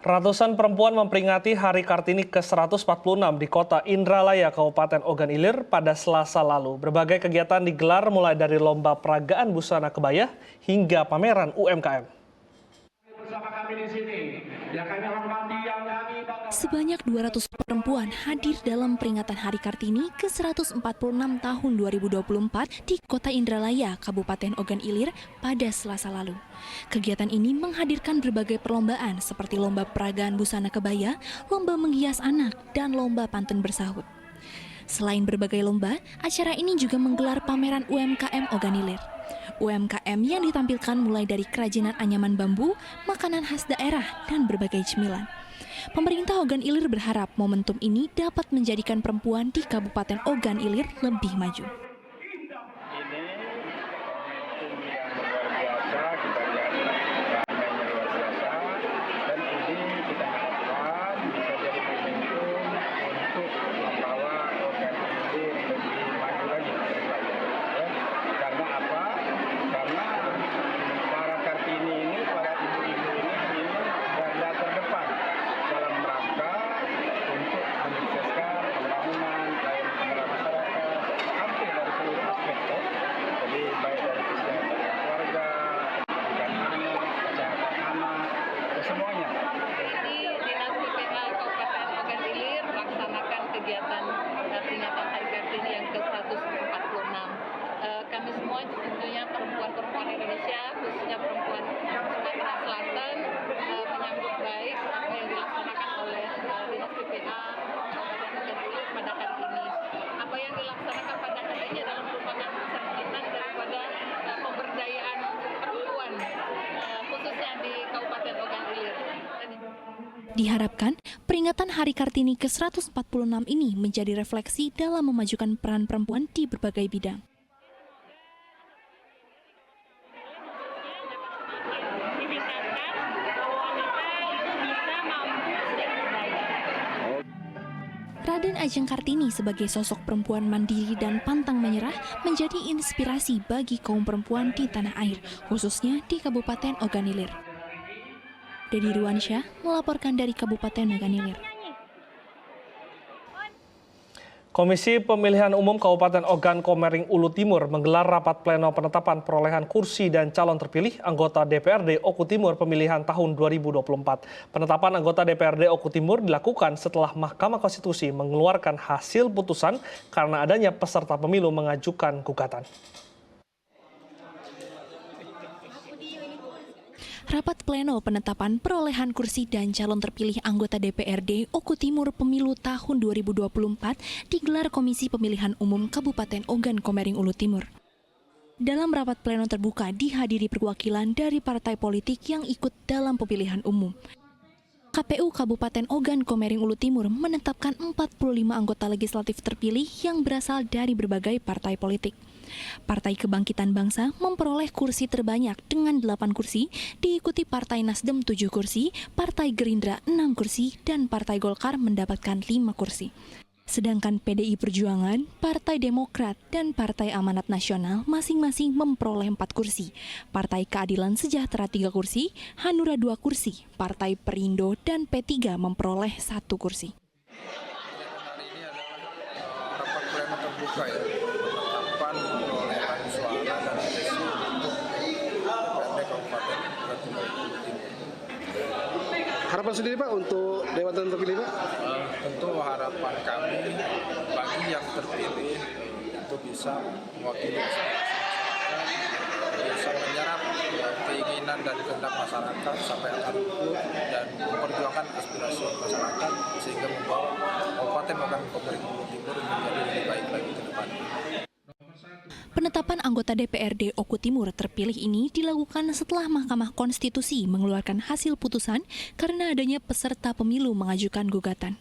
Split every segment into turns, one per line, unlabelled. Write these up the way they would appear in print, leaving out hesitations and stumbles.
Ratusan perempuan memperingati Hari Kartini ke-146 di kota Indralaya, Kabupaten Ogan Ilir pada Selasa lalu. Berbagai kegiatan digelar mulai dari lomba peragaan busana kebaya hingga pameran UMKM.
Sebanyak 200 perempuan hadir dalam peringatan Hari Kartini ke-146 tahun 2024 di Kota Indralaya, Kabupaten Ogan Ilir pada Selasa lalu. Kegiatan ini menghadirkan berbagai perlombaan seperti lomba peragaan busana kebaya, lomba menghias anak, dan lomba pantun bersahut. Selain berbagai lomba, acara ini juga menggelar pameran UMKM Ogan Ilir. UMKM yang ditampilkan mulai dari kerajinan anyaman bambu, makanan khas daerah, dan berbagai cemilan. Pemerintah Ogan Ilir berharap momentum ini dapat menjadikan perempuan di Kabupaten Ogan Ilir lebih maju.
Kegiatan peringatan Hari Kartini yang ke-146. Kami semua tentunya perempuan-perempuan Indonesia, khususnya perempuan Sumatera Selatan, menyambut baik apa yang dilaksanakan oleh Dinas PPA Kabupaten Ogan Ilir pada hari ini. Apa yang dilaksanakan pada hari ini adalah merupakan serpihan daripada pemberdayaan perempuan, khususnya di Kabupaten Ogan Ilir.
Diharapkan, peringatan Hari Kartini ke-146 ini menjadi refleksi dalam memajukan peran perempuan di berbagai bidang. Raden Ajeng Kartini sebagai sosok perempuan mandiri dan pantang menyerah menjadi inspirasi bagi kaum perempuan di tanah air, khususnya di Kabupaten Ogan Ilir. Dedi Ruansyah melaporkan dari Kabupaten Ogan Ilir.
Komisi Pemilihan Umum Kabupaten Ogan Komering Ulu Timur menggelar rapat pleno penetapan perolehan kursi dan calon terpilih anggota DPRD Oku Timur pemilihan tahun 2024. Penetapan anggota DPRD Oku Timur dilakukan setelah Mahkamah Konstitusi mengeluarkan hasil putusan karena adanya peserta pemilu mengajukan gugatan.
Rapat pleno penetapan perolehan kursi dan calon terpilih anggota DPRD Oku Timur pemilu tahun 2024 digelar Komisi Pemilihan Umum Kabupaten Ogan Komering Ulu Timur. Dalam rapat pleno terbuka dihadiri perwakilan dari partai politik yang ikut dalam pemilihan umum. KPU Kabupaten Ogan Komering Ulu Timur menetapkan 45 anggota legislatif terpilih yang berasal dari berbagai partai politik. Partai Kebangkitan Bangsa memperoleh kursi terbanyak dengan 8 kursi, diikuti Partai Nasdem 7 kursi, Partai Gerindra 6 kursi, dan Partai Golkar mendapatkan 5 kursi. Sedangkan PDI Perjuangan, Partai Demokrat, dan Partai Amanat Nasional masing-masing memperoleh 4 kursi. Partai Keadilan Sejahtera 3 kursi, Hanura 2 kursi, Partai Perindo, dan P3 memperoleh 1 kursi.
Hari ini adalah rapat pleno terbuka ya, penetapan perolehan suara dan kursi untuk DPRD Kabupaten Ogan Komering Ulu Timur.
Harapan sendiri Pak untuk Dewan terpilih Pak?
Tentu harapan kami bagi yang terpilih itu bisa mewakili aspirasi masyarakat, bisa menyerap keinginan dan kehendak masyarakat sampai akar rumput dan memperjuangkan aspirasi masyarakat sehingga membawa Kabupaten Ogan Komering Ulu Timur menjadi lebih baik lagi ke depannya.
Penetapan anggota DPRD Oku Timur terpilih ini dilakukan setelah Mahkamah Konstitusi mengeluarkan hasil putusan karena adanya peserta pemilu mengajukan gugatan.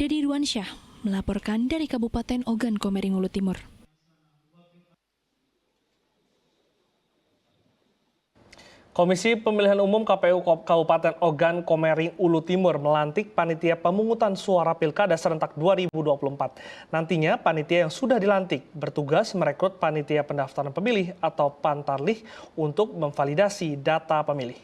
Dedi Ruansyah melaporkan dari Kabupaten Ogan Komering Ulu Timur.
Komisi Pemilihan Umum KPU Kabupaten Ogan Komering Ulu Timur melantik panitia pemungutan suara Pilkada serentak 2024. Nantinya panitia yang sudah dilantik bertugas merekrut panitia pendaftaran pemilih atau Pantarlih untuk memvalidasi data pemilih.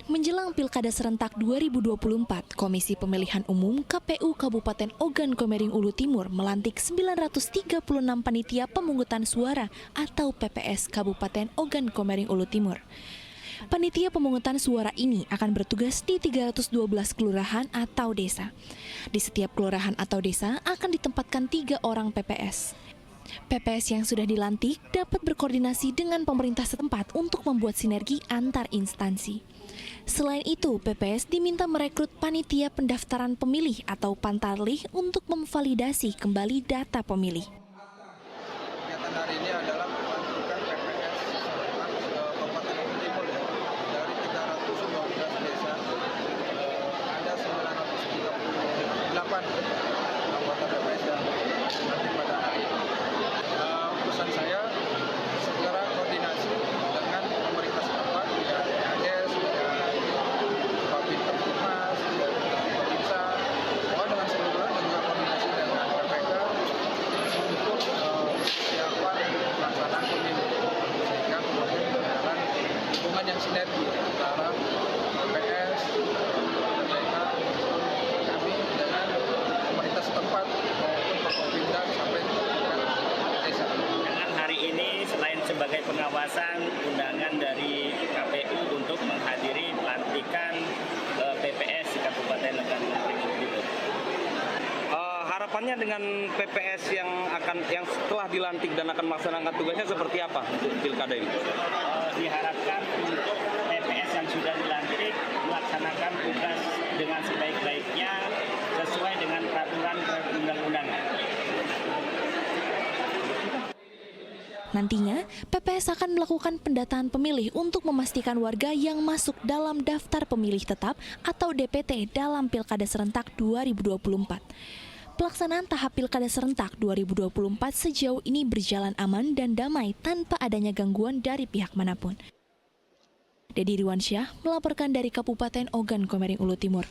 Menjelang Pilkada Serentak 2024, Komisi Pemilihan Umum KPU Kabupaten Ogan Komering Ulu Timur melantik 936 panitia pemungutan suara atau PPS Kabupaten Ogan Komering Ulu Timur. Panitia pemungutan suara ini akan bertugas di 312 kelurahan atau desa. Di setiap kelurahan atau desa akan ditempatkan 3 orang PPS. PPS yang sudah dilantik dapat berkoordinasi dengan pemerintah setempat untuk membuat sinergi antar instansi. Selain itu, PPS diminta merekrut panitia pendaftaran pemilih atau pantarlih untuk memvalidasi kembali data pemilih.
Kegiatan hari ini adalah pelantikan PPS Kabupaten Ogan Timur ya. Dari 312 desa ada 938 anggota PPS yang dilantik pada hari ini. Pesan saya segera koordinasi dengan pemerintah setempat, ya Kades, Babinsa, Babinsa, dengan seluruh dan juga koordinasi dengan PPK untuk persiapan pelaksanaan pemilu, sehingga kemudian berjalan hubungan yang sinergi antara PPS, PPK, kami dengan pemerintah setempat maupun Forkopimda sampai tingkat desa.
Dengan hari ini selain sebagai pengawasan, undangan dari KPU untuk menghadiri pelantikan PPS di Kabupaten Ogan Komering Ulu Timur.
Harapannya dengan PPS yang setelah dilantik dan akan melaksanakan tugasnya seperti apa untuk pilkada ini?
Diharapkan untuk PPS yang sudah dilantik melaksanakan tugas dengan sebaik-baiknya sesuai dengan peraturan perundang-undangan.
Nantinya, PPS akan melakukan pendataan pemilih untuk memastikan warga yang masuk dalam daftar pemilih tetap atau DPT dalam Pilkada Serentak 2024. Pelaksanaan tahap Pilkada Serentak 2024 sejauh ini berjalan aman dan damai tanpa adanya gangguan dari pihak manapun. Dedi Riwansyah melaporkan dari Kabupaten Ogan Komering Ulu Timur.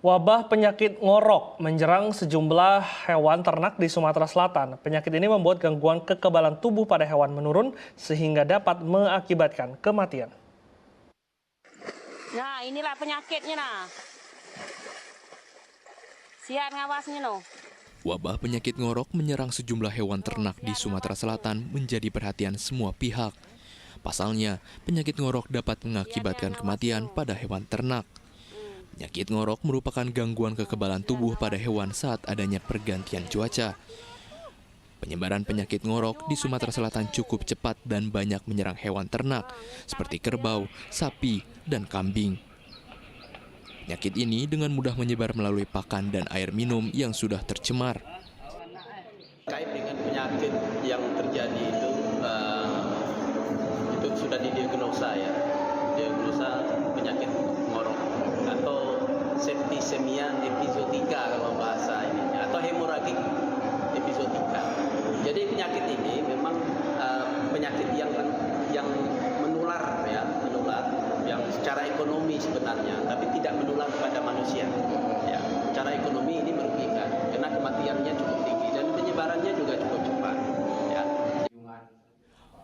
Wabah penyakit ngorok menjerang sejumlah hewan ternak di Sumatera Selatan. Penyakit ini membuat gangguan kekebalan tubuh pada hewan menurun sehingga dapat mengakibatkan kematian.
Nah, inilah penyakitnya nah. Siap ngawasnya no.
Wabah penyakit ngorok menyerang sejumlah hewan ternak di Sumatera Selatan menjadi perhatian semua pihak. Pasalnya, penyakit ngorok dapat mengakibatkan kematian pada hewan ternak. Penyakit ngorok merupakan gangguan kekebalan tubuh pada hewan saat adanya pergantian cuaca. Penyebaran penyakit ngorok di Sumatera Selatan cukup cepat dan banyak menyerang hewan ternak seperti kerbau, sapi, dan kambing. Penyakit ini dengan mudah menyebar melalui pakan dan air minum yang sudah tercemar.
Terkait dengan penyakit yang terjadi itu sudah didiagnosa ya, diagnosa penyakit ngorok atau septisemia epizootica kalau bahasa ini, atau hemoragik epizootica. Jadi penyakit ini memang penyakit yang menular ya, yang secara ekonomi sebenarnya, tapi tidak menular kepada manusia. Ya, secara ekonomi ini merugikan karena kematiannya cukup tinggi dan penyebarannya juga cukup cepat. Ya.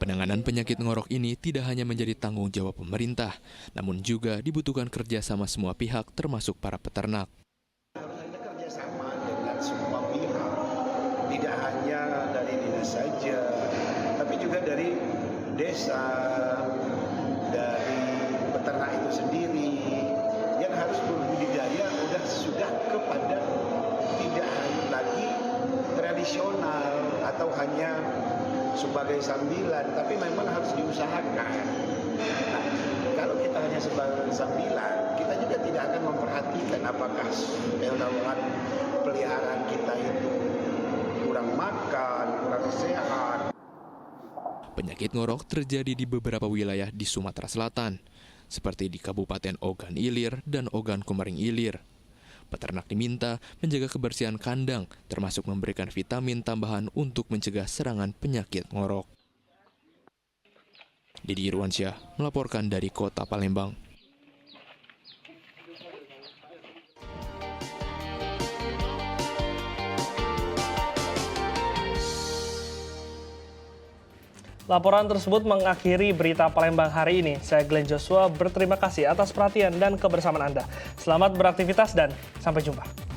Penanganan penyakit ngorok ini tidak hanya menjadi tanggung jawab pemerintah, namun juga dibutuhkan kerjasama semua pihak termasuk para peternak.
Harus ada kerjasama dengan semua pihak, tidak hanya dari dinas saja, tapi juga dari desa, dari peternak itu sendiri, yang harus berbudidaya sudah kepada tidak lagi tradisional atau hanya sebagai sambilan, tapi memang harus diusahakan. Nah, kalau kita hanya sebagai sambilan, kita juga tidak akan memperhatikan apakah hewan peliharaan kita itu kurang makan, kurang sehat.
Penyakit ngorok terjadi di beberapa wilayah di Sumatera Selatan, seperti di Kabupaten Ogan Ilir dan Ogan Komering Ilir. Peternak diminta menjaga kebersihan kandang, termasuk memberikan vitamin tambahan untuk mencegah serangan penyakit ngorok. Dedi Irwansyah melaporkan dari Kota Palembang.
Laporan tersebut mengakhiri berita Palembang hari ini. Saya Glenn Joshua berterima kasih atas perhatian dan kebersamaan Anda. Selamat beraktivitas dan sampai jumpa.